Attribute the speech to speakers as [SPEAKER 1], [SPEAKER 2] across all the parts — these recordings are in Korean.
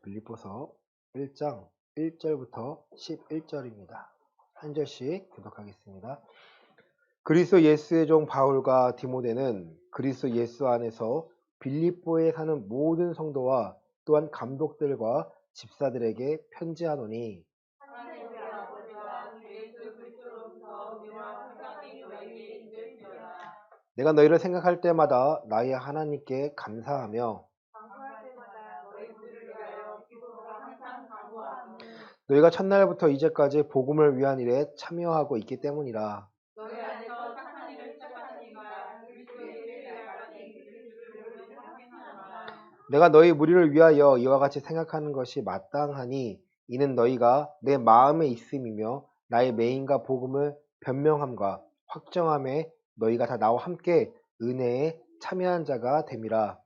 [SPEAKER 1] 빌립보서 1장 1절부터 11절입니다. 한 절씩 교독하겠습니다. 그리스도 예수의 종 바울과 디모데는 그리스도 예수 안에서 빌립보에 사는 모든 성도와 또한 감독들과 집사들에게 편지하노니 내가 너희를 생각할 때마다 나의 하나님께 감사하며 너희가 첫날부터 이제까지 복음을 위한 일에 참여하고 있기 때문이라. 내가 너희 무리를 위하여 이와 같이 생각하는 것이 마땅하니 이는 너희가 내 마음에 있음이며 나의 메인과 복음을 변명함과 확정함에 너희가 다 나와 함께 은혜에 참여한 자가 됨이라.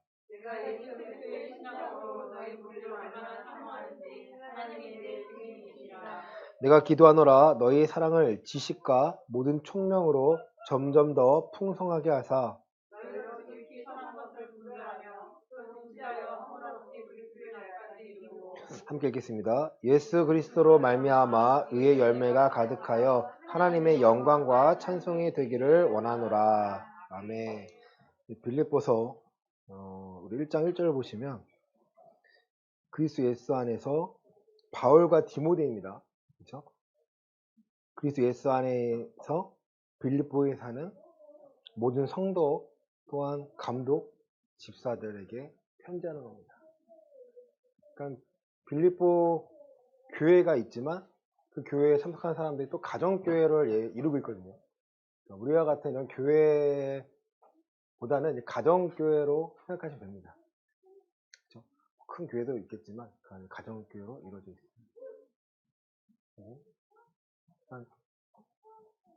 [SPEAKER 1] 내가 기도하노라 너희의 사랑을 지식과 모든 총명으로 점점 더 풍성하게 하사 함께 읽겠습니다. 예수 그리스도로 말미암아 의의 열매가 가득하여 하나님의 영광과 찬송이 되기를 원하노라. 아멘. 빌립보서 우리 1장 1절을 보시면 그리스도 예수 안에서 바울과 디모데입니다. 그렇죠? 그리스도 예수 안에서 빌립보에 사는 모든 성도 또한 감독, 집사들에게 편지하는 겁니다. 그러니까 빌립보 교회가 있지만 그 교회에 참석하는 사람들이 또 가정교회를 이루고 있거든요. 우리와 같은 이런 교회보다는 이제 가정교회로 생각하시면 됩니다. 그렇죠? 큰 교회도 있겠지만 가정교회로 이루어져 있습니다.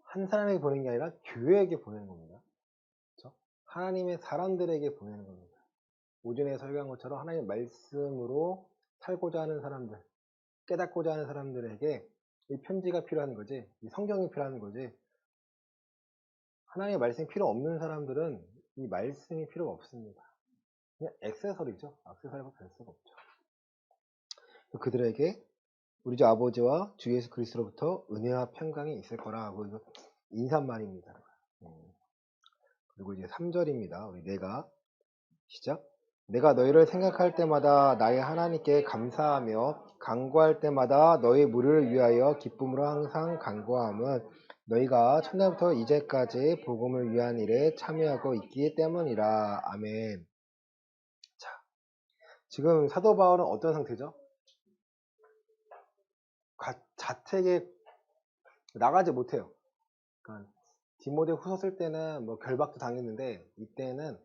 [SPEAKER 1] 한 사람에게 보내는 게 아니라 교회에게 보내는 겁니다. 그렇죠? 하나님의 사람들에게 보내는 겁니다. 오전에 설교한 것처럼 하나님의 말씀으로 살고자 하는 사람들, 깨닫고자 하는 사람들에게 이 편지가 필요한 거지, 이 성경이 필요한 거지. 하나님의 말씀이 필요 없는 사람들은 이 말씀이 필요가 없습니다. 그냥 액세서리죠. 액세서리가 될 수가 없죠. 그들에게 우리 주 아버지와 주 예수 그리스도로부터 은혜와 평강이 있을 거라 하고 이거 인사말입니다. 그리고 이제 3절입니다. 우리 내가 시작. 내가 너희를 생각할 때마다 나의 하나님께 감사하며 간구할 때마다 너희 무리를 위하여 기쁨으로 항상 간구함은 너희가 첫날부터 이제까지 복음을 위한 일에 참여하고 있기 때문이라. 아멘. 자, 지금 사도 바울은 어떤 상태죠? 자택에 나가지 못해요. 그러니까 디모데 후서 쓸 때는 뭐 결박도 당했는데 이때는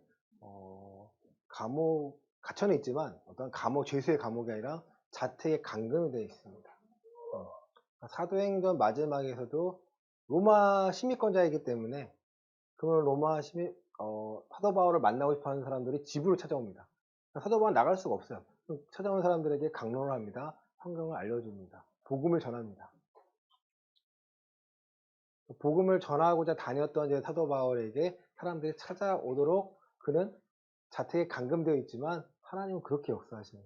[SPEAKER 1] 감옥 갇혀는 있지만 어떤 감옥 죄수의 감옥이 아니라 자택에 감금이 되어 있습니다. 사도행전 마지막에서도 로마 시민권자이기 때문에 그러면 로마 사도 바울을 만나고 싶어하는 사람들이 집으로 찾아옵니다. 사도 바울은 나갈 수가 없어요. 찾아오는 사람들에게 강론을 합니다. 성경을 알려줍니다. 복음을 전합니다. 복음을 전하고자 다녔던 이제 사도 바울에게 사람들이 찾아오도록 그는 자택에 감금되어 있지만 하나님은 그렇게 역사하시는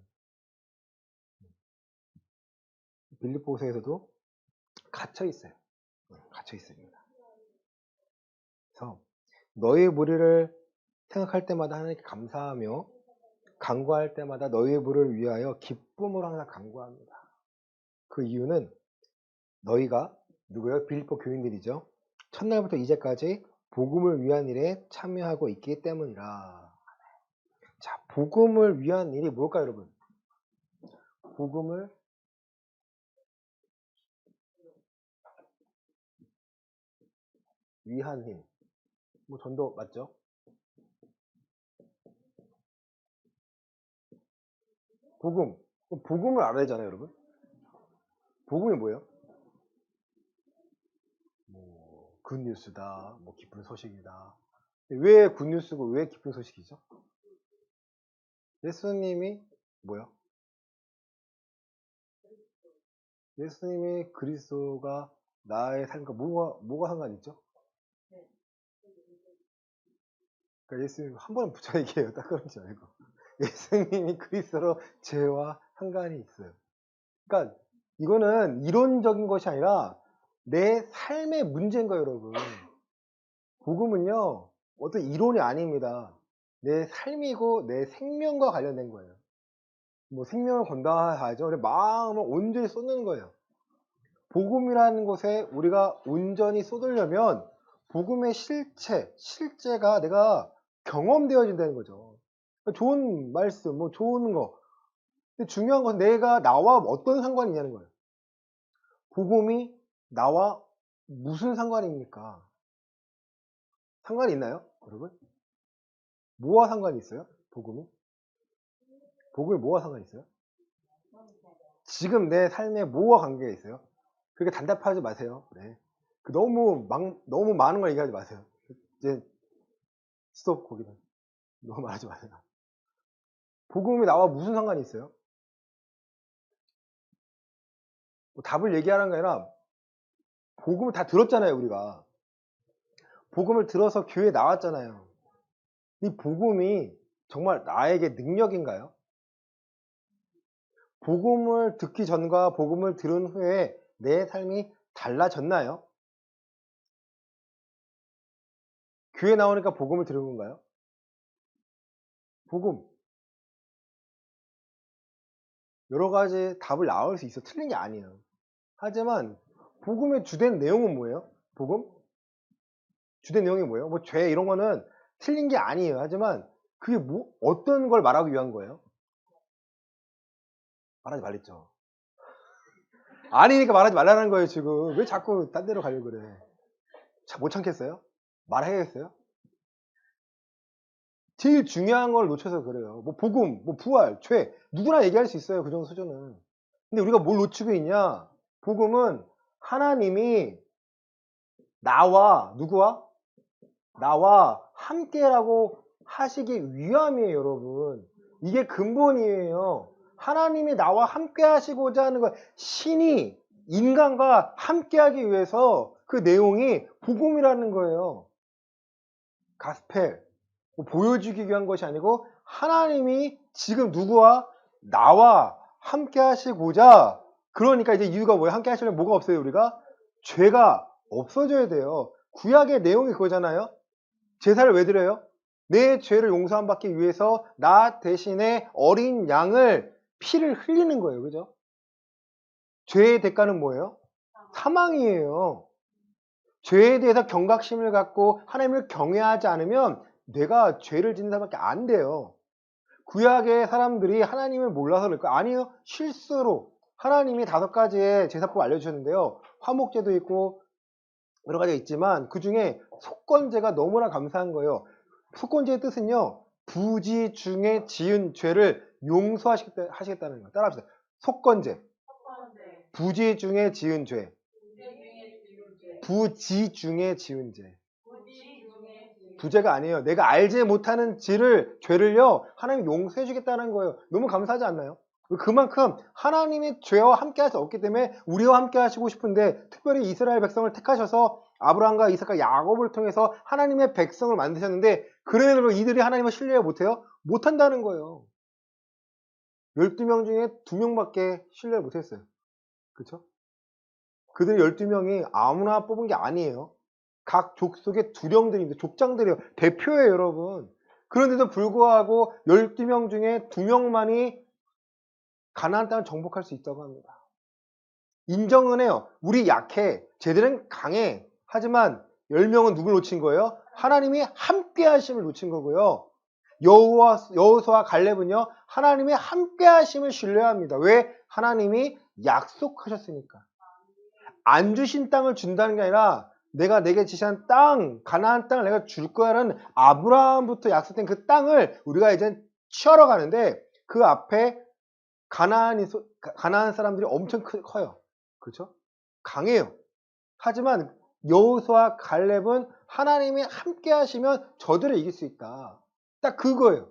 [SPEAKER 1] 빌립보서에서도 갇혀 있어요. 갇혀 있습니다. 그래서 너희의 무리를 생각할 때마다 하나님께 감사하며 간구할 때마다 너희의 무리를 위하여 기쁨으로 항상 간구합니다. 그 이유는 너희가 누구예요? 빌립보 교인들이죠. 첫날부터 이제까지 복음을 위한 일에 참여하고 있기 때문이라. 자, 복음을 위한 일이 뭘까요, 여러분? 복음을 위한 힘. 뭐 전도 맞죠? 복음을 알아야 되잖아요, 여러분. 복음이 뭐예요? 뭐 굿뉴스다, 뭐 기쁜 소식이다. 왜 굿뉴스고 왜 기쁜 소식이죠? 예수님이 뭐야? 예수님이 그리스도가 나의 삶과 뭐가 상관 있죠? 그러니까 예수님 한 번에 붙여 얘기해요. 딱 그런지 알고. 예수님이 그리스도로 죄와 상관이 있어요. 그러니까 이거는 이론적인 것이 아니라 내 삶의 문제인 거예요, 여러분. 복음은요, 어떤 이론이 아닙니다. 내 삶이고 내 생명과 관련된 거예요. 뭐 생명을 건다 하죠. 그래 마음을 온전히 쏟는 거예요. 복음이라는 것에 우리가 온전히 쏟으려면 복음의 실제가 내가 경험되어진다는 거죠. 좋은 말씀, 뭐 좋은 거. 근데 중요한 건 내가 나와 어떤 상관이 있냐는 거예요. 복음이 나와 무슨 상관입니까? 상관이 있나요, 여러분? 뭐와 상관이 있어요? 복음이? 복음이 뭐와 상관이 있어요? 지금 내 삶에 뭐와 관계가 있어요? 그렇게 단답하지 마세요. 네. 너무 많은 걸 얘기하지 마세요. 이제 스톱 거기다. 너무 말하지 마세요. 복음이 나와 무슨 상관이 있어요? 뭐 답을 얘기하라는 게 아니라 복음을 다 들었잖아요, 우리가. 복음을 들어서 교회에 나왔잖아요. 이 복음이 정말 나에게 능력인가요? 복음을 듣기 전과 복음을 들은 후에 내 삶이 달라졌나요? 교회 나오니까 복음을 들은 건가요? 복음. 여러 가지 답을 나올 수 있어. 틀린 게 아니에요. 하지만 복음의 주된 내용은 뭐예요? 복음? 주된 내용이 뭐예요? 뭐 죄 이런 거는 틀린 게 아니에요. 하지만 그게 뭐 어떤 걸 말하기 위한 거예요? 말하지 말랬죠. 아니니까 말하지 말라는 거예요, 지금. 왜 자꾸 딴 데로 가려고 그래? 못 참겠어요? 말해야겠어요? 제일 중요한 걸 놓쳐서 그래요. 뭐 복음, 뭐 부활, 죄 누구나 얘기할 수 있어요. 그 정도 수준은. 근데 우리가 뭘 놓치고 있냐? 복음은 하나님이 나와 누구와? 나와 함께라고 하시기 위함이에요, 여러분. 이게 근본이에요. 하나님이 나와 함께 하시고자 하는 것, 신이 인간과 함께 하기 위해서 그 내용이 복음이라는 거예요. 가스펠. 뭐 보여주기 위한 것이 아니고 하나님이 지금 누구와? 나와 함께 하시고자. 그러니까 이제 이유가 뭐예요? 함께 하시려면 뭐가 없어요, 우리가? 죄가 없어져야 돼요. 구약의 내용이 그거잖아요. 제사를 왜 드려요? 내 죄를 용서함 받기 위해서 나 대신에 어린 양을 피를 흘리는 거예요. 그죠? 죄의 대가는 뭐예요? 사망이에요. 죄에 대해서 경각심을 갖고 하나님을 경외하지 않으면 내가 죄를 짓는 사람밖에 안 돼요. 구약의 사람들이 하나님을 몰라서 그럴까요? 아니요. 실수로 하나님이 5가지의 제사법 알려주셨는데요. 화목제도 있고 여러 가지가 있지만 그 중에 속건제가 너무나 감사한 거예요. 속건제의 뜻은요. 부지 중에 지은 죄를 용서하시겠다는 거예요. 따라합시다. 속건제. 부지 중에 지은 죄. 부지 중에 지은 죄. 부재가 아니에요. 내가 알지 못하는 죄를요, 하나님 용서해 주겠다는 거예요. 너무 감사하지 않나요? 그만큼 하나님이 죄와 함께 할 수 없기 때문에 우리와 함께 하시고 싶은데, 특별히 이스라엘 백성을 택하셔서 아브라함과 이삭과 야곱을 통해서 하나님의 백성을 만드셨는데, 그러면 이들이 하나님을 신뢰 못해요? 못한다는 거예요. 12명 중에 2명밖에 신뢰를 못했어요. 그렇죠? 그들 12명이 아무나 뽑은 게 아니에요. 각 족속의 두령들입니다. 족장들이에요. 대표예요, 여러분. 그런데도 불구하고 12명 중에 2명만이 가나안 땅을 정복할 수 있다고 합니다. 인정은 해요. 우리 약해. 쟤들은 강해. 하지만 10명은 누굴 놓친 거예요? 하나님이 함께 하심을 놓친 거고요. 여호수아 갈렙은요. 하나님의 함께 하심을 신뢰합니다. 왜? 하나님이 약속하셨으니까. 안 주신 땅을 준다는 게 아니라 내가 내게 지시한 땅, 가나안 땅을 내가 줄 거야라는 아브라함부터 약속된 그 땅을 우리가 이제 취하러 가는데 그 앞에 가나안 사람들이 엄청 커요. 그렇죠? 강해요. 하지만 여호수아 갈렙은 하나님이 함께 하시면 저들을 이길 수 있다. 딱 그거예요.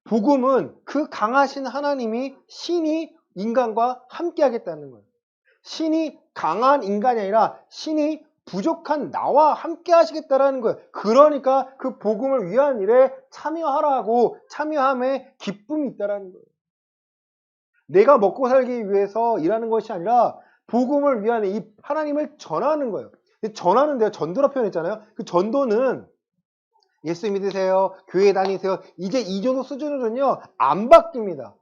[SPEAKER 1] 복음은 그 강하신 하나님이 신이 인간과 함께 하겠다는 거예요. 신이 강한 인간이 아니라 신이 부족한 나와 함께 하시겠다라는 거예요. 그러니까 그 복음을 위한 일에 참여하라고 참여함에 기쁨이 있다라는 거예요. 내가 먹고 살기 위해서 일하는 것이 아니라 복음을 위한 이 하나님을 전하는 거예요. 전하는데요. 전도라 표현했잖아요. 그 전도는 예수 믿으세요. 교회 다니세요. 이제 이 정도 수준으로는요. 안 바뀝니다.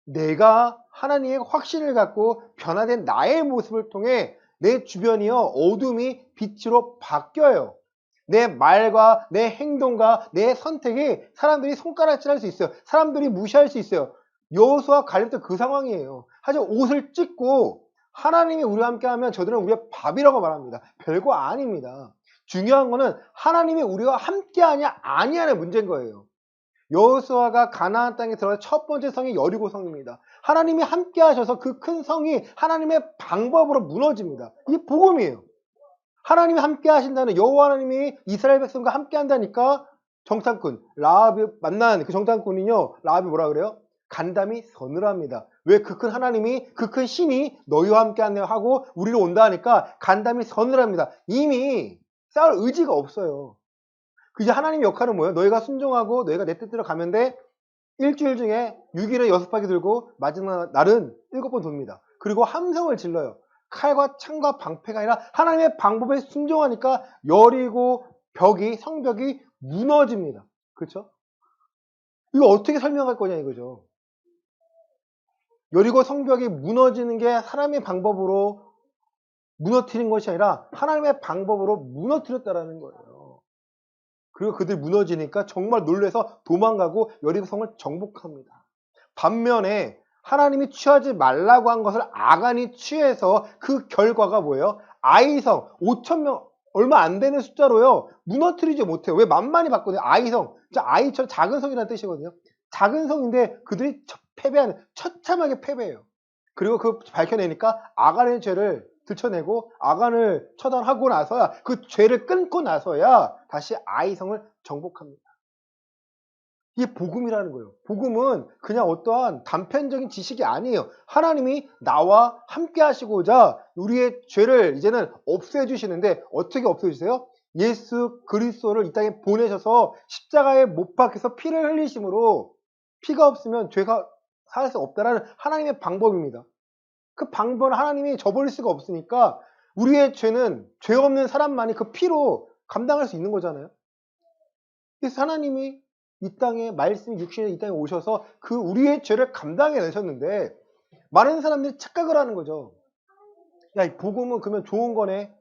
[SPEAKER 1] 내가 하나님의 확신을 갖고 변화된 나의 모습을 통해 내 주변이요. 어둠이 빛으로 바뀌어요. 내 말과 내 행동과 내 선택이 사람들이 손가락질할 수 있어요. 사람들이 무시할 수 있어요. 여호수아 갈렙 때 그 상황이에요. 하지만 옷을 찢고 하나님이 우리와 함께하면 저들은 우리의 밥이라고 말합니다. 별거 아닙니다. 중요한 거는 하나님이 우리와 함께하냐 아니냐의 문제인 거예요. 여호수아가 가나안 땅에 들어간 첫 번째 성이 여리고 성입니다. 하나님이 함께하셔서 그 큰 성이 하나님의 방법으로 무너집니다. 이게 복음이에요. 하나님이 함께 하신다는 여호와 하나님이 이스라엘 백성과 함께 한다니까 정탐꾼 라합이 만난 그 정탐꾼이요. 라합이 뭐라 그래요? 간담이 서늘합니다. 왜 그 큰 하나님이 그 큰 신이 너희와 함께 한다 하고 우리로 온다 하니까 간담이 서늘합니다. 이미 싸울 의지가 없어요. 그게 하나님의 역할은 뭐예요? 너희가 순종하고 너희가 내 뜻대로 가면 돼. 일주일 중에 6일은 6바퀴 들고 마지막 날은 7번 돕니다. 그리고 함성을 질러요. 칼과 창과 방패가 아니라 하나님의 방법에 순종하니까 여리고 성벽이 무너집니다. 그렇죠? 이거 어떻게 설명할 거냐 이거죠. 여리고 성벽이 무너지는 게 사람의 방법으로 무너뜨린 것이 아니라 하나님의 방법으로 무너뜨렸다라는 거예요. 그리고 그들이 무너지니까 정말 놀라서 도망가고 여리고 성을 정복합니다. 반면에 하나님이 취하지 말라고 한 것을 아간이 취해서 그 결과가 뭐예요? 아이성 5,000명 얼마 안 되는 숫자로요. 무너뜨리지 못해요. 왜? 만만히 봤거든요. 아이성. 아이처럼 작은 성이라는 뜻이거든요. 작은 성인데 그들이 패배하는 처참하게 패배해요. 그리고 그 밝혀내니까 아간의 죄를 들춰내고 아간을 처단하고 나서야 그 죄를 끊고 나서야 다시 아이성을 정복합니다. 이게 복음이라는 거예요. 복음은 그냥 어떠한 단편적인 지식이 아니에요. 하나님이 나와 함께 하시고자 우리의 죄를 이제는 없애주시는데 어떻게 없애주세요? 예수 그리스도를 이 땅에 보내셔서 십자가에 못 박혀서 피를 흘리심으로 피가 없으면 죄가 살 수 없다라는 하나님의 방법입니다. 그 방법을 하나님이 저버릴 수가 없으니까 우리의 죄는 죄 없는 사람만이 그 피로 감당할 수 있는 거잖아요. 그래서 하나님이 이 땅에 말씀이 육신에 이 땅에 오셔서 그 우리의 죄를 감당해 내셨는데 많은 사람들이 착각을 하는 거죠. 야, 이 복음은 그러면 좋은 거네.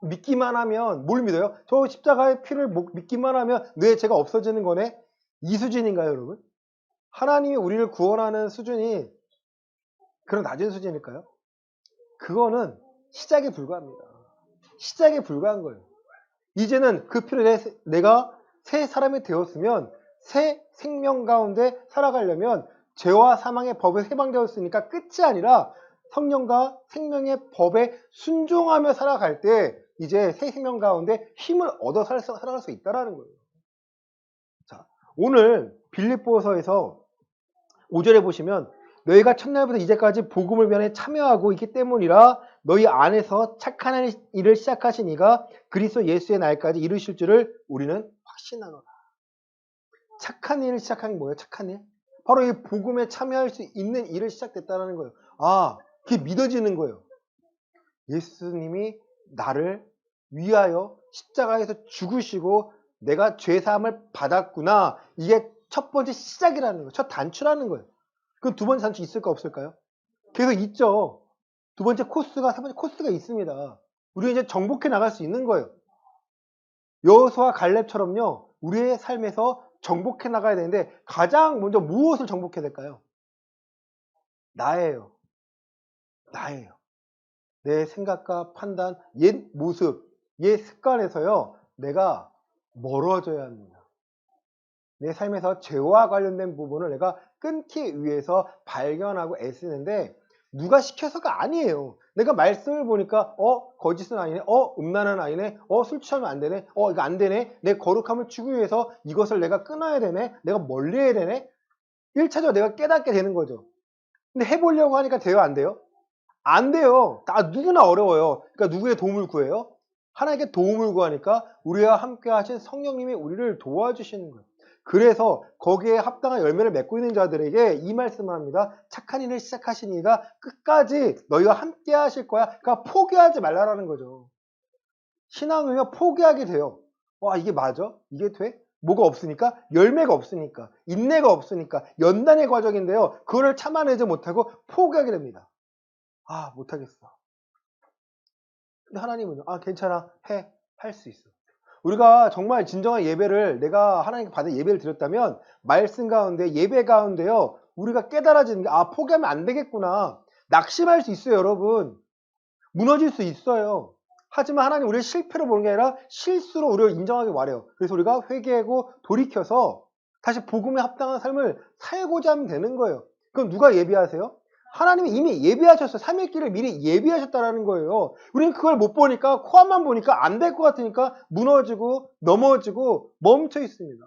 [SPEAKER 1] 믿기만 하면 뭘 믿어요? 저 십자가의 피를 믿기만 하면 내 죄가 없어지는 거네. 이 수준인가요, 여러분? 하나님이 우리를 구원하는 수준이 그런 낮은 수준일까요? 그거는 시작에 불과합니다. 시작에 불과한 거예요. 이제는 그 피로 내가 새 사람이 되었으면 새 생명 가운데 살아가려면 죄와 사망의 법에 해방되었으니까 끝이 아니라 성령과 생명의 법에 순종하며 살아갈 때 이제 새 생명 가운데 힘을 얻어 살아갈 수 있다는 거예요. 자, 오늘 빌립보서에서 5절에 보시면 너희가 첫날부터 이제까지 복음을 위하여 참여하고 있기 때문이라 너희 안에서 착한 일을 시작하신 이가 그리스도 예수의 날까지 이루실 줄을 우리는 확신하노라. 착한 일을 시작한 게 뭐예요? 착한 일? 바로 이 복음에 참여할 수 있는 일을 시작됐다는 거예요. 아, 그게 믿어지는 거예요. 예수님이 나를 위하여 십자가에서 죽으시고 내가 죄사함을 받았구나. 이게 첫 번째 시작이라는 거예요. 첫 단추라는 거예요. 그럼 두 번째 단추 있을까 없을까요? 계속 있죠. 두 번째 코스가, 세 번째 코스가 있습니다. 우리 이제 정복해 나갈 수 있는 거예요. 여호수아 갈렙처럼요. 우리의 삶에서 정복해 나가야 되는데 가장 먼저 무엇을 정복해야 될까요? 나예요. 내 생각과 판단, 옛 모습, 옛 습관에서요. 내가 멀어져야 합니다. 내 삶에서 죄와 관련된 부분을 내가 끊기 위해서 발견하고 애쓰는데 누가 시켜서가 아니에요. 내가 말씀을 보니까 거짓은 아니네, 음란은 아니네, 술 취하면 안 되네, 이거 안 되네, 내 거룩함을 주기 위해서 이것을 내가 끊어야 되네, 내가 멀리해야 되네. 1차적으로 내가 깨닫게 되는 거죠. 근데 해보려고 하니까 돼요, 안 돼요? 안 돼요. 누구나 어려워요. 그러니까 누구의 도움을 구해요? 하나님께 도움을 구하니까 우리와 함께 하신 성령님이 우리를 도와주시는 거예요. 그래서 거기에 합당한 열매를 맺고 있는 자들에게 이 말씀을 합니다. 착한 일을 시작하신 이가 끝까지 너희와 함께 하실 거야. 그러니까 포기하지 말라라는 거죠. 신앙은요, 포기하게 돼요. 와, 이게 맞아? 이게 돼? 뭐가 없으니까? 열매가 없으니까. 인내가 없으니까. 연단의 과정인데요. 그거를 참아내지 못하고 포기하게 됩니다. 아, 못하겠어. 근데 하나님은요, 아, 괜찮아. 해. 할 수 있어. 우리가 정말 진정한 예배를 내가 하나님께 받은 예배를 드렸다면 말씀 가운데 예배 가운데요. 우리가 깨달아지는 게 아, 포기하면 안 되겠구나. 낙심할 수 있어요, 여러분. 무너질 수 있어요. 하지만 하나님 우리를 실패로 보는 게 아니라 실수로 우리를 인정하기 바래요. 그래서 우리가 회개하고 돌이켜서 다시 복음에 합당한 삶을 살고자 하면 되는 거예요. 그럼 누가 예비하세요? 하나님이 이미 예비하셨어요. 3일 길을 미리 예비하셨다라는 거예요. 우리는 그걸 못 보니까 코앞만 보니까 안 될 것 같으니까 무너지고 넘어지고 멈춰 있습니다.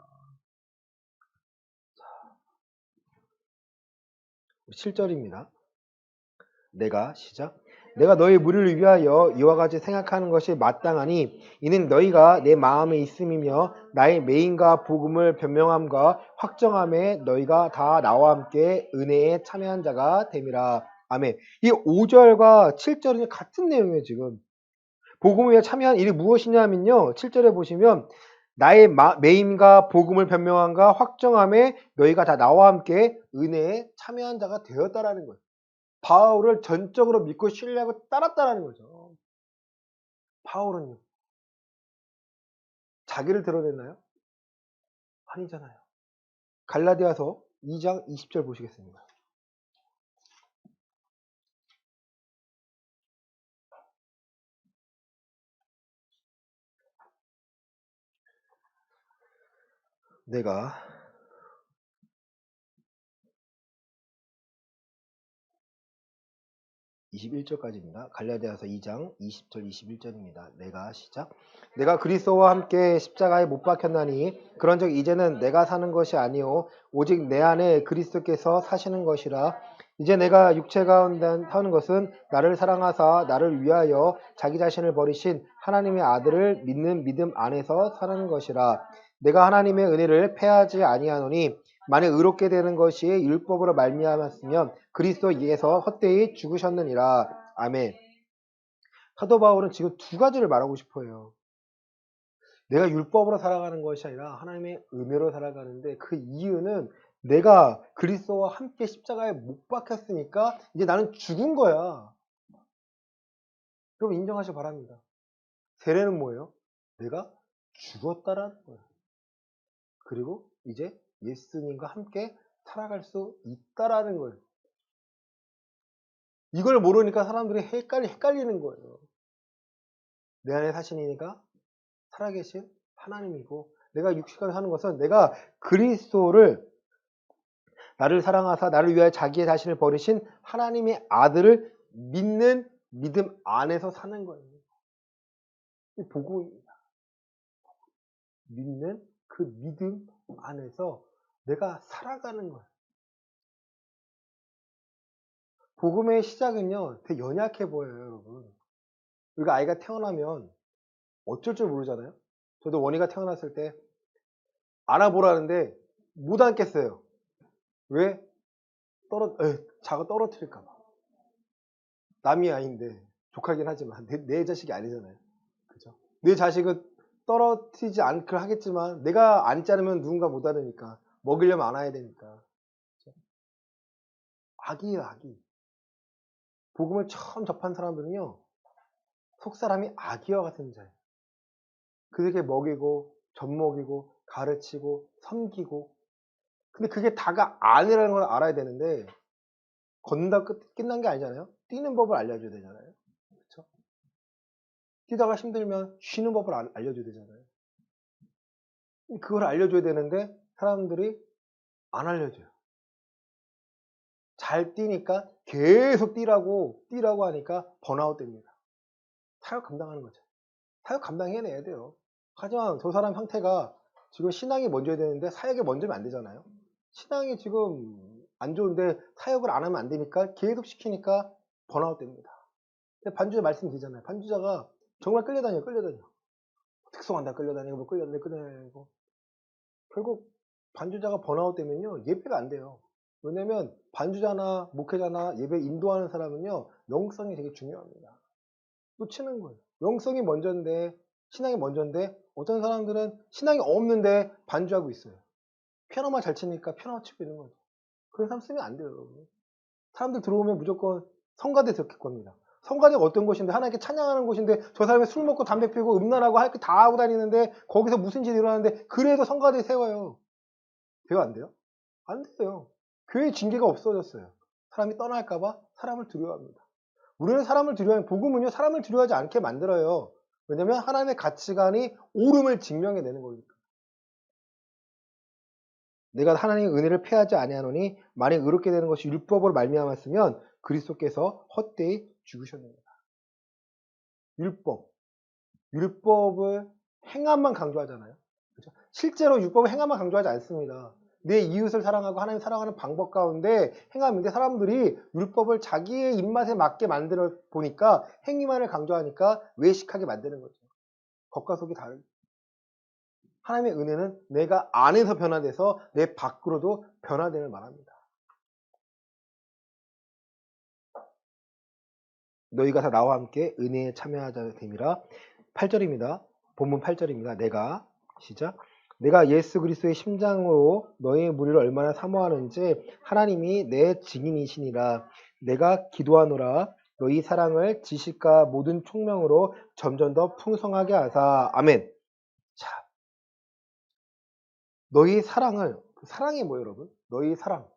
[SPEAKER 1] 7절입니다. 내가 시작. 내가 너희 무리를 위하여 이와 같이 생각하는 것이 마땅하니 이는 너희가 내 마음에 있음이며 나의 메인과 복음을 변명함과 확정함에 너희가 다 나와 함께 은혜에 참여한 자가 됨이라. 아멘. 이 5절과 7절은 같은 내용이에요. 지금 복음에 참여한 일이 무엇이냐면요, 7절에 보시면 나의 메인과 복음을 변명함과 확정함에 너희가 다 나와 함께 은혜에 참여한 자가 되었다라는 거예요. 바울을 전적으로 믿고 신뢰하고 따랐다라는 거죠. 바울은요, 자기를 드러냈나요? 아니잖아요. 갈라디아서 2장 20절 보시겠습니다. 내가 21절까지입니다. 갈라디아서 2장 20절 21절입니다. 내가 시작. 내가 그리스도와 함께 십자가에 못 박혔나니 그런즉 이제는 내가 사는 것이 아니요 오직 내 안에 그리스도께서 사시는 것이라. 이제 내가 육체 가운데 사는 것은 나를 사랑하사 나를 위하여 자기 자신을 버리신 하나님의 아들을 믿는 믿음 안에서 사는 것이라. 내가 하나님의 은혜를 패하지 아니하노니 만약 의롭게 되는 것이 율법으로 말미암았으면 그리스도에서 헛되이 죽으셨느니라. 아멘. 사도 바울은 지금 두 가지를 말하고 싶어요. 내가 율법으로 살아가는 것이 아니라 하나님의 은혜로 살아가는데 그 이유는 내가 그리스도와 함께 십자가에 못 박혔으니까 이제 나는 죽은 거야. 여러분 인정하시기 바랍니다. 세례는 뭐예요? 내가 죽었다라는 거예요. 그리고 이제 예수님과 함께 살아갈 수 있다라는 거예요. 이걸 모르니까 사람들이 헷갈리는 거예요. 내 안에 사신이니까 살아계신 하나님이고 내가 육식을 하는 것은 내가 그리스도를 나를 사랑하사 나를 위하여 자기의 자신을 버리신 하나님의 아들을 믿는 믿음 안에서 사는 거예요. 이 복음입니다. 믿는 그 믿음 안에서 내가 살아가는 거예요. 복음의 시작은요 되게 연약해 보여요, 여러분. 우리가 아이가 태어나면 어쩔 줄 모르잖아요. 저도 원희가 태어났을 때 안아보라는데 못 안겠어요. 왜? 자가 떨어뜨릴까봐. 남이 아이인데, 조카긴 하지만, 내 자식이 아니잖아요. 그죠? 내 자식은 떨어뜨리지 않길 하겠지만, 내가 안지 않으면 누군가 못 안으니까, 먹이려면 안아야 되니까. 그죠? 악이에요, 악이. 복음을 처음 접한 사람들은요, 속사람이 아기와 같은 자예요. 그에게 먹이고, 젖먹이고, 가르치고, 섬기고. 근데 그게 다가 아니라는 걸 알아야 되는데, 걷는다 끝난 게 아니잖아요. 뛰는 법을 알려줘야 되잖아요. 그렇죠? 뛰다가 힘들면 쉬는 법을 알려줘야 되잖아요. 그걸 알려줘야 되는데 사람들이 안 알려줘요. 잘 뛰니까 계속 뛰라고 하니까 번아웃 됩니다. 사역 감당하는 거죠. 사역 감당해내야 돼요. 하지만 저 사람 형태가 지금 신앙이 먼저야 되는데 사역이 먼저면 안 되잖아요. 신앙이 지금 안 좋은데 사역을 안 하면 안 되니까 계속 시키니까 번아웃 됩니다. 반주자 말씀드리잖아요. 반주자가 정말 끌려다녀. 특성한다 끌려다니고 뭐 끌려다니고 결국 반주자가 번아웃 되면요, 예배가 안 돼요. 왜냐면 반주자나 목회자나 예배 인도하는 사람은요, 영성이 되게 중요합니다. 놓치는 거예요. 영성이 먼저인데, 신앙이 먼저인데, 어떤 사람들은 신앙이 없는데 반주하고 있어요. 피아노만 잘 치니까 피아노 치고 있는 거죠. 그런 사람 쓰면 안 돼요, 여러분. 사람들 들어오면 무조건 성가대 들어갈 겁니다. 성가대가 어떤 곳인데, 하나님께 찬양하는 곳인데, 저 사람이 술 먹고 담배 피우고 음란하고 할 거 다 하고 다니는데, 거기서 무슨 짓이 일어나는데, 그래도 성가대 세워요. 돼요, 안 돼요? 안 돼요. 교회 징계가 없어졌어요. 사람이 떠날까봐 사람을 두려워합니다. 우리는 사람을 두려워하는, 복음은요, 사람을 두려워하지 않게 만들어요. 왜냐면 하나님의 가치관이 옳음을 증명해내는 거니까. 내가 하나님의 은혜를 패하지 아니하노니 만약 의롭게 되는 것이 율법으로 말미암았으면 그리스도께서 헛되이 죽으셨느니라. 율법을 행함만 강조하잖아요. 그렇죠? 실제로 율법은 행함만 강조하지 않습니다. 내 이웃을 사랑하고 하나님 사랑하는 방법 가운데 행함인데, 사람들이 율법을 자기의 입맛에 맞게 만들어 보니까 행위만을 강조하니까 외식하게 만드는 거죠. 겉과 속이 다르죠. 하나님의 은혜는 내가 안에서 변화돼서 내 밖으로도 변화됨을 말합니다. 너희가 다 나와 함께 은혜에 참여하자 됨이라. 8절입니다. 본문 8절입니다. 시작. 내가 예수 그리스도의 심장으로 너희의 무리를 얼마나 사모하는지 하나님이 내 증인이시니라. 내가 기도하노라. 너희 사랑을 지식과 모든 총명으로 점점 더 풍성하게 하사. 아멘. 자, 너희 사랑을, 사랑이 뭐예요, 여러분? 너희 사랑.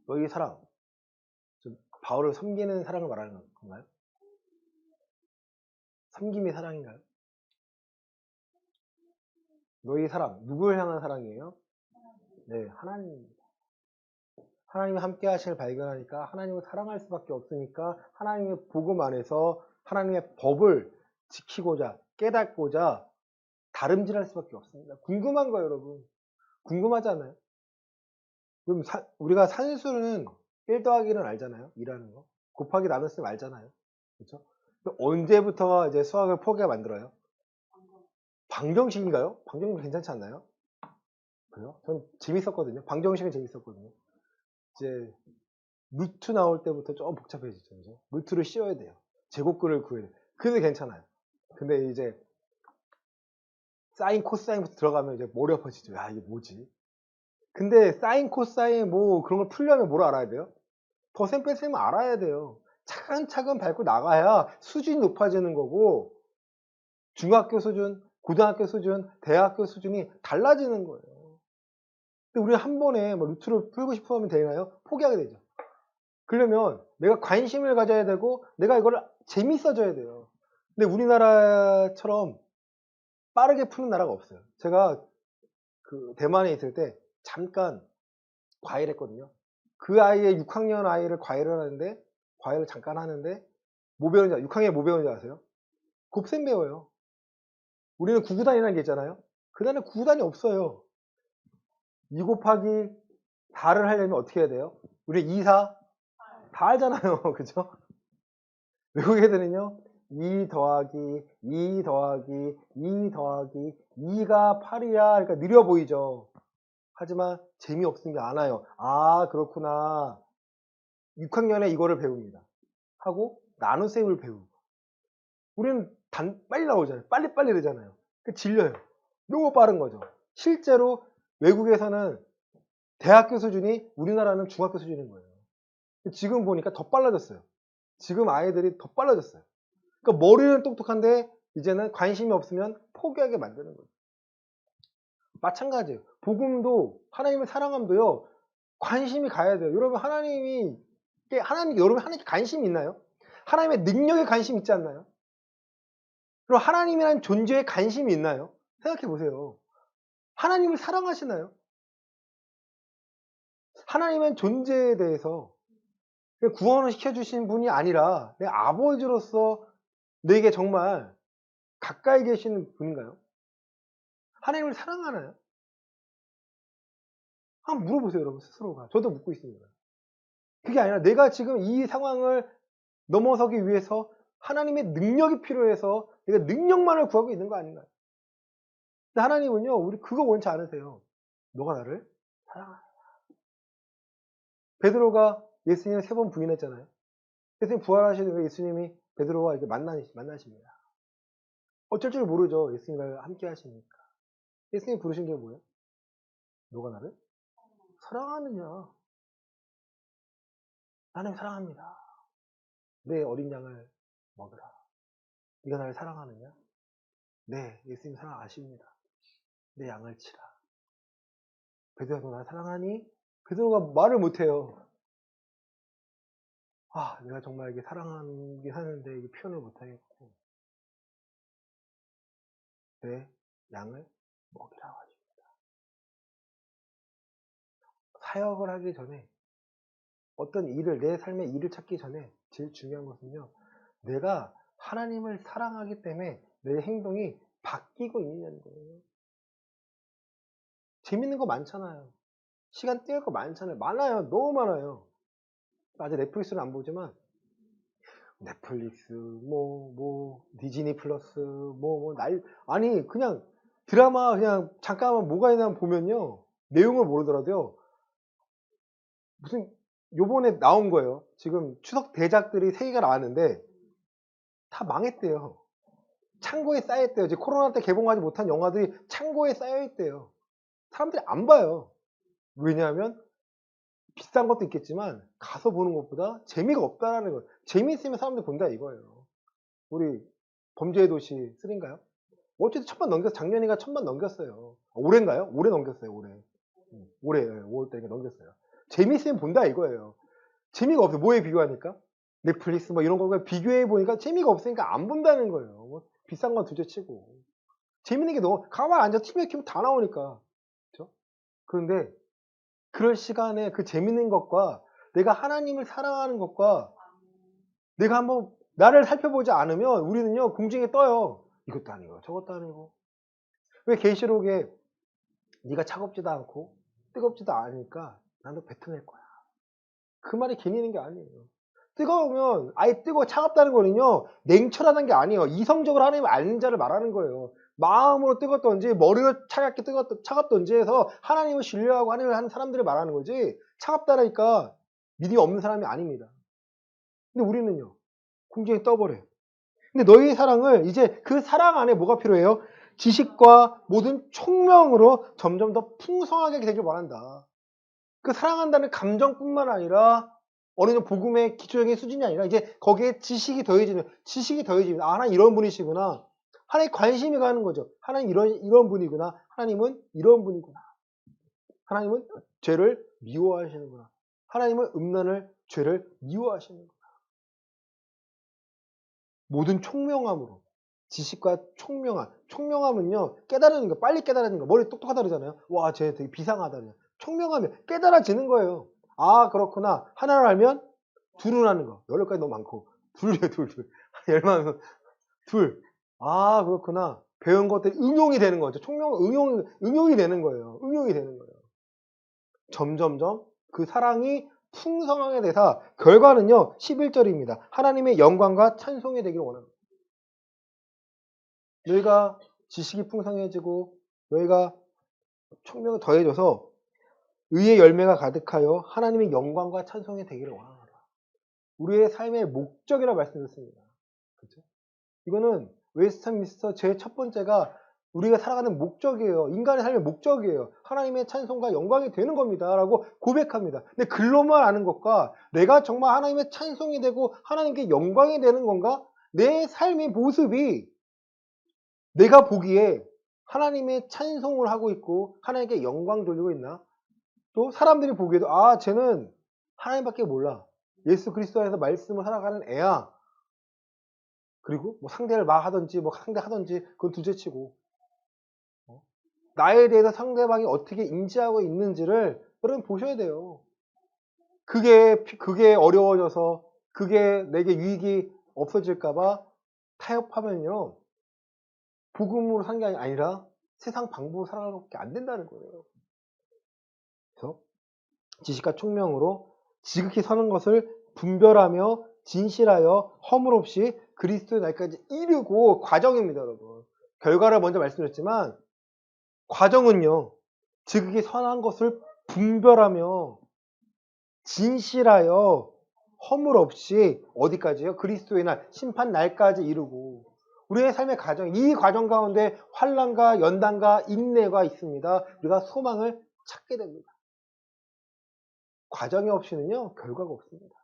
[SPEAKER 1] 너희 사랑. 바울을 섬기는 사랑을 말하는 건가요? 섬김이 사랑인가요? 너희 사랑, 누구를 향한 사랑이에요? 네, 하나님입니다. 하나님이 함께 하심을 발견하니까 하나님을 사랑할 수밖에 없으니까 하나님의 복음 안에서 하나님의 법을 지키고자, 깨닫고자 다름질할 수밖에 없습니다. 궁금한 거예요, 여러분. 궁금하지 않아요? 그럼 우리가 산수는 1 더하기는 알잖아요. 일하는 거. 곱하기 나눴으면 알잖아요. 그렇죠? 언제부터 이제 수학을 포기가 만들어요? 방정식인가요? 방정식 괜찮지 않나요? 그래요? 전 재밌었거든요. 방정식은 재밌었거든요. 이제 루트 나올 때부터 좀 복잡해지죠. 그죠? 루트를 씌워야 돼요. 제곱글을 구해야 돼요. 그래도 괜찮아요. 근데 이제 사인, 코사인부터 들어가면 이제 머리 아파지죠. 야, 이게 뭐지? 근데 사인, 코사인 뭐 그런 걸 풀려면 뭘 알아야 돼요? 더셈 뺄셈 알아야 돼요. 차근차근 밟고 나가야 수준이 높아지는 거고, 중학교 수준, 고등학교 수준, 대학교 수준이 달라지는 거예요. 근데 우리 한 번에 뭐 루트를 풀고 싶어 하면 되나요? 포기하게 되죠. 그러면 내가 관심을 가져야 되고 내가 이걸 재밌어져야 돼요. 근데 우리나라처럼 빠르게 푸는 나라가 없어요. 제가 그 대만에 있을 때 잠깐 과외를 했거든요. 그 아이의 6학년 아이를 과외를 잠깐 하는데 뭐 배우는지, 6학년에 뭐 배우는지 아세요? 곱셈 배워요. 우리는 구구단이라는 게 있잖아요. 그날은 구구단이 없어요. 2 곱하기 4를 하려면 어떻게 해야 돼요? 우리 2, 4 다 알잖아요. 그죠? 외국 애들은요, 2 더하기 2 더하기 2 더하기 2가 8이야. 그러니까 느려 보이죠. 하지만 재미없은 게 많아요. 아, 그렇구나. 6학년에 이거를 배웁니다. 하고 나눗셈을 배우고. 우리는 빨리 나오잖아요. 빨리빨리 되잖아요. 질려요. 너무 빠른 거죠. 실제로 외국에서는 대학교 수준이 우리나라는 중학교 수준인 거예요. 지금 보니까 더 빨라졌어요. 지금 아이들이 더 빨라졌어요. 그러니까 머리는 똑똑한데 이제는 관심이 없으면 포기하게 만드는 거죠. 마찬가지예요. 복음도, 하나님을 사랑함도요, 관심이 가야 돼요. 여러분, 여러분 하나님께 관심이 있나요? 하나님의 능력에 관심 있지 않나요? 그리고 하나님이라는 존재에 관심이 있나요? 생각해 보세요. 하나님을 사랑하시나요? 하나님은 존재에 대해서 구원을 시켜주신 분이 아니라 내 아버지로서 내게 정말 가까이 계시는 분인가요? 하나님을 사랑하나요? 한번 물어보세요, 여러분 스스로가. 저도 묻고 있습니다. 그게 아니라 내가 지금 이 상황을 넘어서기 위해서 하나님의 능력이 필요해서 내가 능력만을 구하고 있는 거 아닌가요? 근데 하나님은요, 우리 그거 원치 않으세요. 너가 나를 사랑하라. 베드로가 예수님을 3번 부인했잖아요. 예수님 부활하신 후에 예수님이 베드로와 이렇게 만나십니다. 어쩔 줄 모르죠. 예수님과 함께 하시니까. 예수님이 부르신 게 뭐예요? 너가 나를 사랑하느냐? 나는 사랑합니다. 내 어린 양을 먹으라. 네가 나를 사랑하느냐? 네, 예수님 사랑하십니다. 내 양을 치라. 베드로가 너 나를 사랑하니? 베드로가 말을 못해요. 아, 내가 정말 이게 사랑하긴 하는데 이게 표현을 못하겠고 내 양을 먹이라고 하십니다. 사역을 하기 전에 어떤 일을, 내 삶의 일을 찾기 전에 제일 중요한 것은요, 내가 하나님을 사랑하기 때문에 내 행동이 바뀌고 있느냐는 거예요. 재밌는 거 많잖아요. 시간 떼을 거 많잖아요. 많아요. 너무 많아요. 아직 넷플릭스는 안 보지만 넷플릭스, 디즈니 플러스, 아니, 그냥 드라마 그냥 잠깐만 뭐가 있나 보면요. 내용을 모르더라도요. 무슨, 요번에 나온 거예요. 지금 추석 대작들이 3개가 나왔는데 다 망했대요. 창고에 쌓여있대요. 이제 코로나 때 개봉하지 못한 영화들이 창고에 쌓여있대요. 사람들이 안 봐요. 왜냐하면 비싼 것도 있겠지만 가서 보는 것보다 재미가 없다라는 거예요. 재미있으면 사람들이 본다 이거예요. 우리 범죄의 도시 3인가요? 어쨌든 1000만 넘겼어. 작년인가 1000만 넘겼어요. 올해인가요? 올해 넘겼어요. 올해 5월달에 넘겼어요. 재미있으면 본다 이거예요. 재미가 없어요. 뭐에 비교하니까? 넷플릭스 이런 거 비교해 보니까 재미가 없으니까 안 본다는 거예요. 비싼 건 둘째치고. 재밌는 게 너무 가만 앉아 TV에 켜면 다 나오니까. 그렇죠? 그런데 그럴 시간에 그 재밌는 것과 내가 하나님을 사랑하는 것과 내가 한번 나를 살펴보지 않으면 우리는요, 공중에 떠요. 이것도 아니고 저것도 아니고. 왜 계시록에 네가 차갑지도 않고 뜨겁지도 않으니까 나도 뱉어낼 거야. 그 말이 괜히 있는 게 아니에요. 뜨거우면 아예 뜨거워 차갑다는 거는요, 냉철하다는 게 아니에요. 이성적으로 하나님을 아는 자를 말하는 거예요. 마음으로 뜨겁던지 머리가 차갑던지 해서 하나님을 신뢰하고 하나님을 하는 사람들을 말하는 거지, 차갑다니까 믿음이 없는 사람이 아닙니다. 근데 우리는요, 공중에 떠버려요. 근데 너희의 사랑을, 이제 그 사랑 안에 뭐가 필요해요? 지식과 모든 총명으로 점점 더 풍성하게 되길 원한다. 그 사랑한다는 감정뿐만 아니라 어느 정도 복음의 기초적인 수준이 아니라 이제 거기에 지식이 더해지면 아, 하나님 이런 분이시구나. 하나님 관심이 가는 거죠. 하나님 이런 분이구나. 하나님은 이런 분이구나. 하나님은 죄를 미워하시는구나. 하나님은 음란을, 죄를 미워하시는구나. 모든 총명함으로. 지식과 총명함은요, 깨달는 거, 빨리 깨달는 거. 머리 똑똑하다 그러잖아요. 와, 쟤 되게 비상하다. 총명하면 깨달아지는 거예요. 아, 그렇구나. 하나를 알면 둘을 아는 거. 8가지 너무 많고. 둘이에요, 둘. 열만 둘. 아, 그렇구나. 배운 것들이 응용이 되는 거죠. 응용이 되는 거예요. 응용이 되는 거예요. 점점점 그 사랑이 풍성하게 돼서 결과는요, 11절입니다. 하나님의 영광과 찬송이 되기를 원합니다. 너희가 지식이 풍성해지고 너희가 총명이 더해져서 의의 열매가 가득하여 하나님의 영광과 찬송이 되기를 원하노라. 우리의 삶의 목적이라고 말씀드렸습니다. 그렇죠? 이거는 웨스트민스터 제 첫 번째가 우리가 살아가는 목적이에요. 인간의 삶의 목적이에요. 하나님의 찬송과 영광이 되는 겁니다. 라고 고백합니다. 근데 글로만 아는 것과 내가 정말 하나님의 찬송이 되고 하나님께 영광이 되는 건가? 내 삶의 모습이 내가 보기에 하나님의 찬송을 하고 있고 하나님께 영광 돌리고 있나? 또 사람들이 보기에도 아, 쟤는 하나님밖에 몰라. 예수 그리스도 안에서 말씀을 살아가는 애야. 그리고 상대를 하든지 상대하든지 그건 둘째치고 나에 대해서 상대방이 어떻게 인지하고 있는지를 여러분 보셔야 돼요. 그게 어려워져서 그게 내게 유익이 없어질까봐 타협하면요, 복음으로 사는 게 아니라 세상 방법으로 살아가는 것밖에 안 된다는 거예요. 그래서 지식과 총명으로 지극히 선한 것을 분별하며 진실하여 허물 없이 그리스도의 날까지 이르고 과정입니다, 여러분. 결과를 먼저 말씀드렸지만 과정은요. 지극히 선한 것을 분별하며 진실하여 허물 없이 어디까지요? 그리스도의 날, 심판 날까지 이루고 우리의 삶의 과정, 이 과정 가운데 환난과 연단과 인내가 있습니다. 우리가 소망을 찾게 됩니다. 과정이 없이는요, 결과가 없습니다.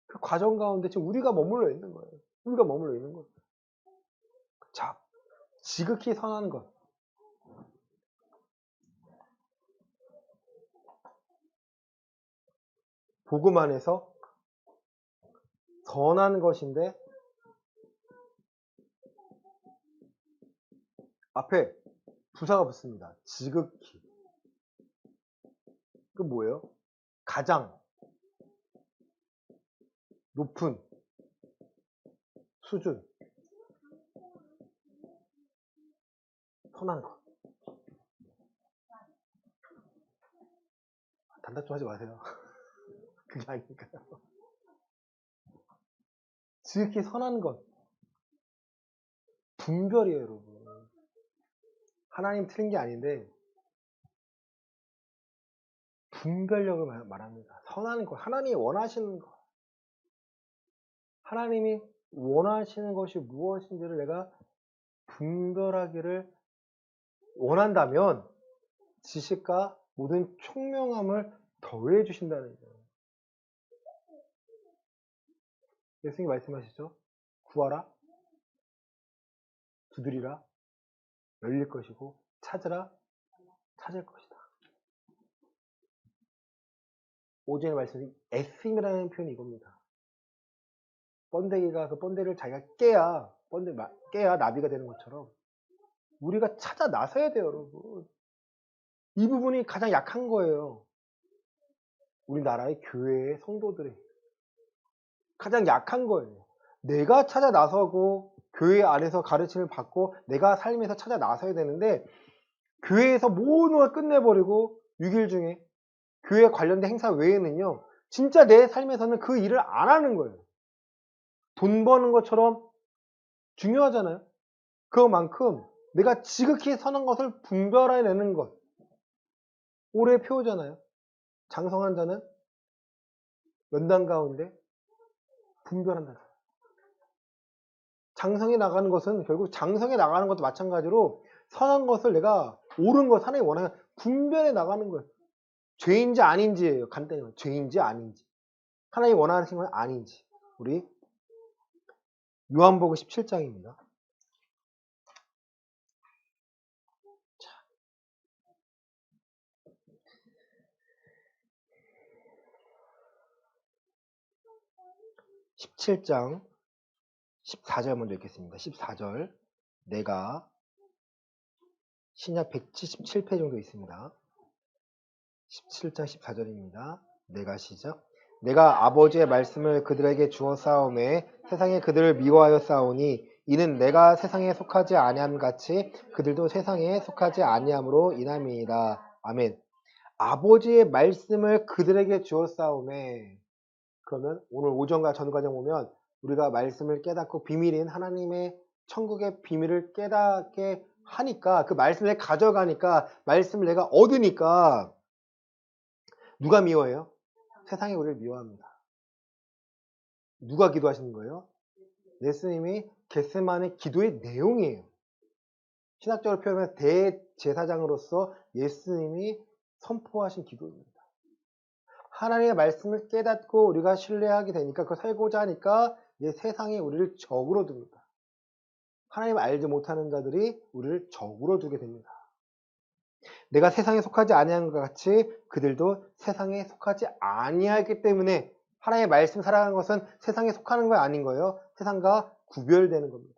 [SPEAKER 1] 그 과정 가운데 지금 우리가 머물러 있는 거예요. 우리가 머물러 있는 거예요. 자, 지극히 선한 것. 복음 안에서 선한 것인데 앞에 부사가 붙습니다. 지극히. 그 뭐예요? 가장 높은 수준. 선한 것. 단답 좀 하지 마세요. 그게 아니니까요. 지극히 선한 것. 분별이에요, 여러분. 하나님 틀린 게 아닌데 분별력을 말합니다. 선한 것. 하나님이 원하시는 것. 하나님이 원하시는 것이 무엇인지를 내가 분별하기를 원한다면 지식과 모든 총명함을 더해 주신다는 거예요. 예수님이 말씀하시죠. 구하라, 두드리라, 열릴 것이고 찾으라, 찾을 것이다. 오전에 말씀드린 애씀이라는 표현이 이겁니다. 번데기가 그 번데기를 자기가 깨야 나비가 되는 것처럼 우리가 찾아 나서야 돼요, 여러분. 이 부분이 가장 약한 거예요. 우리나라의 교회의 성도들이 가장 약한 거예요. 내가 찾아 나서고 교회 안에서 가르침을 받고 내가 삶에서 찾아 나서야 되는데 교회에서 모든 걸 끝내버리고 6일 중에 교회 관련된 행사 외에는요. 진짜 내 삶에서는 그 일을 안 하는 거예요. 돈 버는 것처럼 중요하잖아요. 그만큼 내가 지극히 선한 것을 분별해내는 것. 올해의 표잖아요. 장성한 자는 연단 가운데 분별한다. 장성해 나가는 것은 결국 장성해 나가는 것도 마찬가지로 선한 것을 내가 옳은 것, 하나님 원하는 분별해 나가는 거예요. 죄인지 아닌지예요. 간단히 말해요. 죄인지 아닌지. 하나님 원하시는 건 아닌지. 우리 요한복음 17장입니다. 17장 14절 먼저 읽겠습니다. 14절. 내가 신약 177페이지 정도 있습니다. 17장 14절입니다. 내가 시작. 내가 아버지의 말씀을 그들에게 주어 싸움에 세상에 그들을 미워하여 싸우니 이는 내가 세상에 속하지 아니함 같이 그들도 세상에 속하지 아니함으로 인함이니라. 아멘. 아버지의 말씀을 그들에게 주어 싸움에 그러면 오늘 오전과 전 과정 보면 우리가 말씀을 깨닫고 비밀인 하나님의 천국의 비밀을 깨닫게 하니까 그 말씀을 가져가니까 말씀을 내가 얻으니까 누가 미워해요? 세상이 우리를 미워합니다. 누가 기도하시는 거예요? 예수님이 겟세마네 기도의 내용이에요. 신학적으로 표현하면 대제사장으로서 예수님이 선포하신 기도입니다. 하나님의 말씀을 깨닫고 우리가 신뢰하게 되니까 그걸 살고자 하니까 이제 세상이 우리를 적으로 둡니다. 하나님을 알지 못하는 자들이 우리를 적으로 두게 됩니다. 내가 세상에 속하지 아니한 것 같이 그들도 세상에 속하지 아니하기 때문에 하나님의 말씀 살아가는 것은 세상에 속하는 거 아닌 거예요. 세상과 구별되는 겁니다.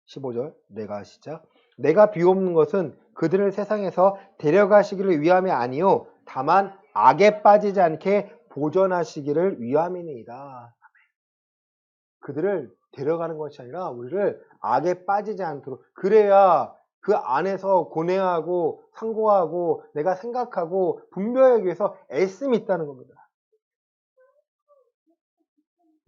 [SPEAKER 1] 15절 내가 시작. 내가 비옵는 것은 그들을 세상에서 데려가시기를 위함이 아니요 다만 악에 빠지지 않게 보존하시기를 위함이니이다. 그들을 데려가는 것이 아니라 우리를 악에 빠지지 않도록 그래야 그 안에서 고뇌하고 상고하고 내가 생각하고 분별하기 위해서 애씀이 있다는 겁니다.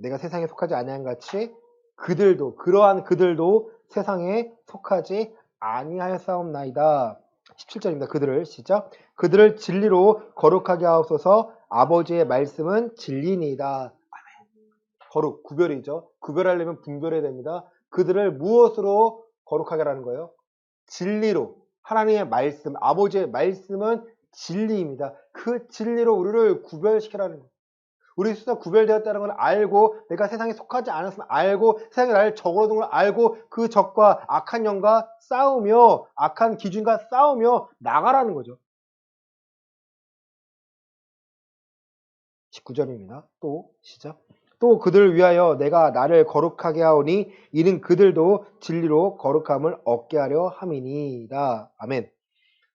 [SPEAKER 1] 내가 세상에 속하지 아니한 같이 그들도 그러한 그들도 세상에 속하지 아니하였사옵나이다. 17절입니다. 그들을 시작. 그들을 진리로 거룩하게 하옵소서. 아버지의 말씀은 진리니이다. 거룩, 구별이죠. 구별하려면 분별해야 됩니다. 그들을 무엇으로 거룩하게 하라는 거예요? 진리로. 하나님의 말씀, 아버지의 말씀은 진리입니다. 그 진리로 우리를 구별시키라는 거예요. 우리 스스로 구별되었다는 걸 알고 내가 세상에 속하지 않았으면 알고 세상에 나를 적으로 둔 걸 알고 그 적과 악한 영과 싸우며 악한 기준과 싸우며 나가라는 거죠. 19절입니다. 또 시작. 또 그들을 위하여 내가 나를 거룩하게 하오니 이는 그들도 진리로 거룩함을 얻게 하려 함이니이다. 아멘.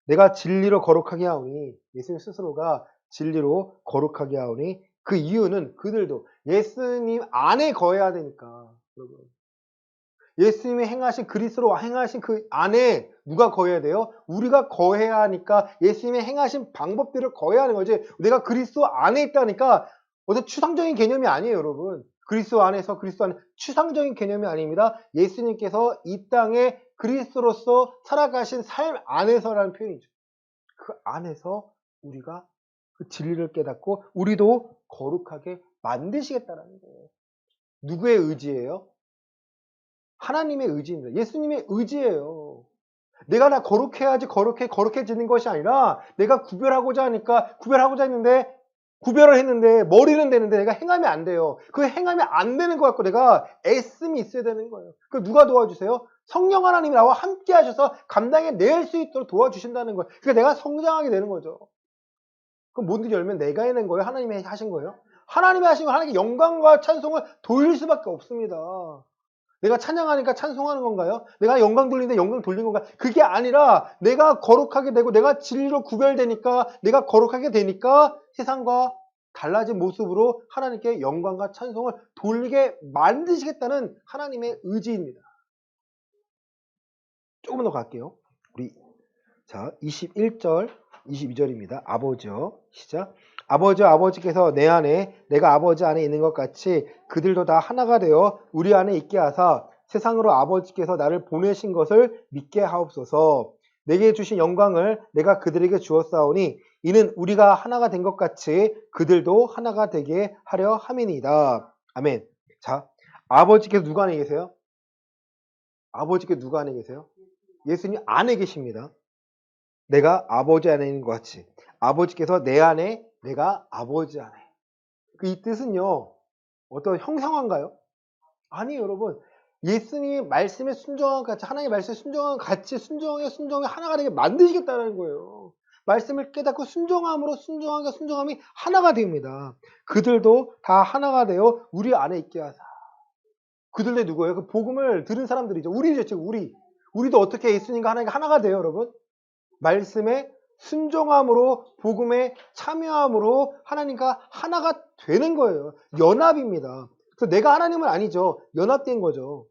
[SPEAKER 1] 내가 진리로 거룩하게 하오니 예수님 스스로가 진리로 거룩하게 하오니 그 이유는 그들도 예수님 안에 거해야 되니까. 여러분. 예수님이 행하신 그리스도로 행하신 그 안에 누가 거해야 돼요? 우리가 거해야 하니까 예수님이 행하신 방법들을 거해야 하는 거지. 내가 그리스도 안에 있다니까 어떤 추상적인 개념이 아니에요, 여러분. 그리스도 안에서 그리스도 안에 추상적인 개념이 아닙니다. 예수님께서 이 땅에 그리스도로서 살아가신 삶 안에서라는 표현이죠. 그 안에서 우리가 그 진리를 깨닫고 우리도 거룩하게 만드시겠다라는 거예요. 누구의 의지예요? 하나님의 의지입니다. 예수님의 의지예요. 내가 나 거룩해야지 거룩해지는 것이 아니라 내가 구별하고자 하니까 구별하고자 했는데 구별을 했는데 머리는 되는데 내가 행하면 안 돼요. 그 행하면 안 되는 것 같고 내가 애씀이 있어야 되는 거예요. 그 누가 도와주세요? 성령 하나님이 나와 함께 하셔서 감당해낼 수 있도록 도와주신다는 거예요. 그러니까 내가 성장하게 되는 거죠. 그럼 모든 열면 내가 해낸 거예요? 하나님이 하신 거예요? 하나님이 하신 거 하나님께 영광과 찬송을 돌릴 수밖에 없습니다. 내가 찬양하니까 찬송하는 건가요? 내가 영광 돌리는데 영광 돌린 건가요? 그게 아니라 내가 거룩하게 되고 내가 진리로 구별되니까 내가 거룩하게 되니까 세상과 달라진 모습으로 하나님께 영광과 찬송을 돌리게 만드시겠다는 하나님의 의지입니다. 조금 더 갈게요. 우리 자 21절 22절입니다. 아버지여 시작. 아버지여 아버지께서 내 안에 내가 아버지 안에 있는 것 같이 그들도 다 하나가 되어 우리 안에 있게 하사 세상으로 아버지께서 나를 보내신 것을 믿게 하옵소서. 내게 주신 영광을 내가 그들에게 주었사오니 이는 우리가 하나가 된 것 같이 그들도 하나가 되게 하려 함이니이다. 아멘. 자, 아버지께서 누가 안에 계세요? 아버지께서 누가 안에 계세요? 예수님 안에 계십니다. 내가 아버지 안에 있는 것 같이 아버지께서 내 안에 내가 아버지 안에 이 뜻은요 어떤 형상화인가요? 아니에요 여러분. 예수님의 말씀에 순종한 같이 하나님의 말씀에 순종한 같이 순종에 하나가 되게 만드시겠다는 거예요. 말씀을 깨닫고 순종함으로 순종함이 하나가 됩니다. 그들도 다 하나가 되어 우리 안에 있게 하사. 그들도 누구예요? 그 복음을 들은 사람들이죠. 우리죠 지금 우리도 어떻게 예수님과 하나님과 하나가 돼요 여러분? 말씀에 순종함으로 복음에 참여함으로 하나님과 하나가 되는 거예요. 연합입니다. 그래서 내가 하나님은 아니죠. 연합된 거죠.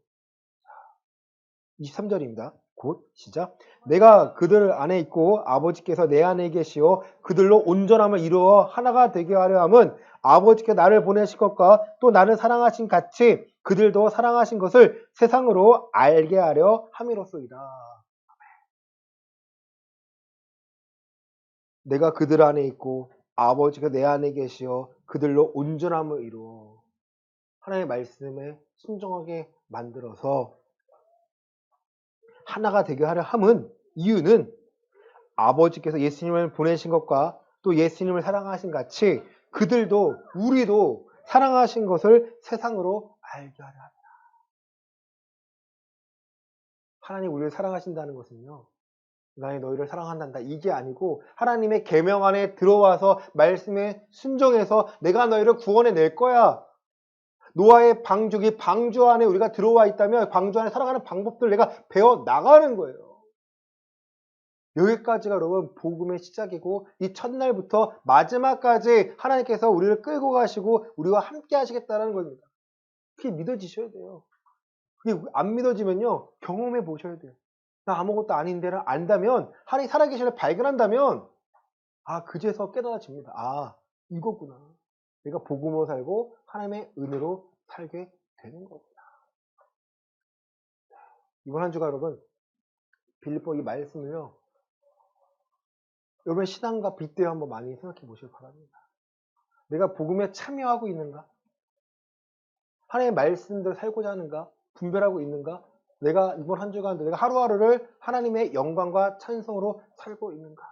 [SPEAKER 1] 23절입니다. 곧 시작. 내가 그들 안에 있고 아버지께서 내 안에 계시오 그들로 온전함을 이루어 하나가 되게 하려 함은 아버지께 나를 보내신 것과 또 나를 사랑하신 같이 그들도 사랑하신 것을 세상으로 알게 하려 함이로소이다. 내가 그들 안에 있고 아버지가 내 안에 계시어 그들로 온전함을 이루어 하나님의 말씀에 순종하게 만들어서 하나가 되게 하려 함은 이유는 아버지께서 예수님을 보내신 것과 또 예수님을 사랑하신 같이 그들도 우리도 사랑하신 것을 세상으로 알게 하려 합니다. 하나님 우리를 사랑하신다는 것은요. 나의 너희를 사랑한단다. 이게 아니고 하나님의 계명 안에 들어와서 말씀에 순종해서 내가 너희를 구원해 낼 거야. 노아의 방주기 방주 안에 우리가 들어와 있다면 방주 안에 살아가는 방법들 내가 배워 나가는 거예요. 여기까지가 여러분 복음의 시작이고 이 첫날부터 마지막까지 하나님께서 우리를 끌고 가시고 우리와 함께 하시겠다는 겁니다. 그게 믿어지셔야 돼요. 그게 안 믿어지면요 경험해 보셔야 돼요. 나 아무것도 아닌데를 안다면 하나님 살아계시를 발견한다면 그제서 깨달아집니다. 이거구나. 내가 복음으로 살고 하나님의 은혜로 살게 되는 겁니다. 이번 한 주가 여러분 빌립보 이 말씀을요. 여러분 신앙과 빗대어 한번 많이 생각해 보시길 바랍니다. 내가 복음에 참여하고 있는가? 하나님의 말씀대로 살고자 하는가? 분별하고 있는가? 내가 이번 한 주간 내가 하루하루를 하나님의 영광과 찬송으로 살고 있는가?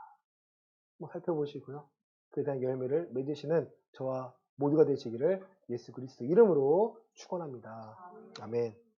[SPEAKER 1] 한번 살펴보시고요. 그에 대한 열매를 맺으시는 저와 모두가 되시기를 예수 그리스도 이름으로 축원합니다. 아멘.